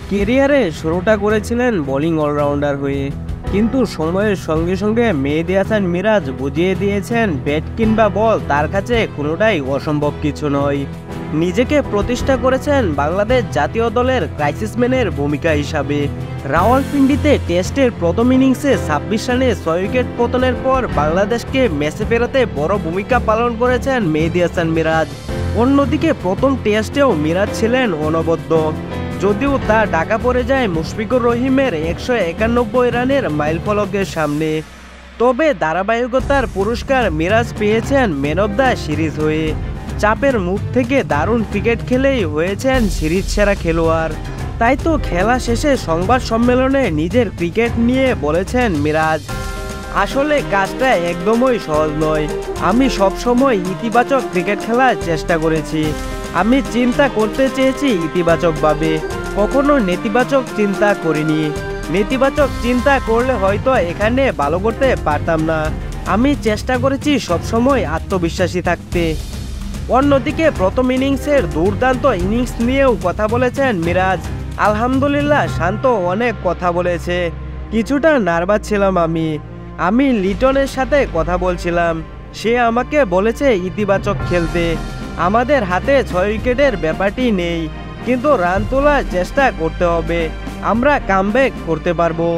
কেরিয়ারে শুরুটা করেছিলেন বোলিং অলরাউন্ডার হয়ে, কিন্তু সময়ের সঙ্গে সঙ্গে মেহেদী হাসান মিরাজ বুঝিয়ে দিয়েছেন ব্যাট কিংবা বল তার কাছে কোনোটাই অসম্ভব কিছু নয়। নিজেকে প্রতিষ্ঠা করেছেন বাংলাদেশ জাতীয় দলের ক্রাইসিসম্যানের ভূমিকা হিসাবে। রাওয়ালপিন্ডিতে টেস্টের প্রথম ইনিংসে ২৬ রানে ৬ উইকেট পতনের পর বাংলাদেশকে ম্যাচে ফেরাতে বড় ভূমিকা পালন করেছেন মেহেদী হাসান মিরাজ। অন্যদিকে প্রথম টেস্টেও মিরাজ ছিলেন অনবদ্য, যদিও তা ঢাকা পড়ে যায় মুশফিকুর রহিমের ১৯১ রানের মাইলফলকের সামনে। তবে ধারাবাহিকতার পুরস্কার মিরাজ পেয়েছেন ম্যান অব দ্য সিরিজ হয়ে। চাপের মুখ থেকে দারুণ ক্রিকেট খেলেই হয়েছেন সিরিজ সেরা খেলোয়াড়। তাই তো খেলা শেষে সংবাদ সম্মেলনে নিজের ক্রিকেট নিয়ে বলেছেন মিরাজ, আসলে কাজটা একদমই সহজ নয়। আমি সবসময় ইতিবাচক ক্রিকেট খেলার চেষ্টা করেছি। আমি চিন্তা করতে চেয়েছি ইতিবাচকভাবে, কখনো নেতিবাচক চিন্তা করিনি। নেতিবাচক চিন্তা করলে হয়তো এখানে ভালো করতে পারতাম না। আমি চেষ্টা করেছি সবসময় আত্মবিশ্বাসী থাকতে। অন্যদিকে প্রথম ইনিংসের দুর্দান্ত ইনিংস নিয়েও কথা বলেছেন মিরাজ। আলহামদুলিল্লাহ, শান্ত অনেক কথা বলেছে। কিছুটা নার্ভাস ছিলাম আমি লিটনের সাথে কথা বলছিলাম। সে আমাকে বলেছে ইতিবাচক খেলতে। আমাদের হাতে ৬ উইকেটের ব্যাপারটি নেই, কিন্তু রান তোলার চেষ্টা করতে হবে। আমরা কামব্যাক করতে পারবো।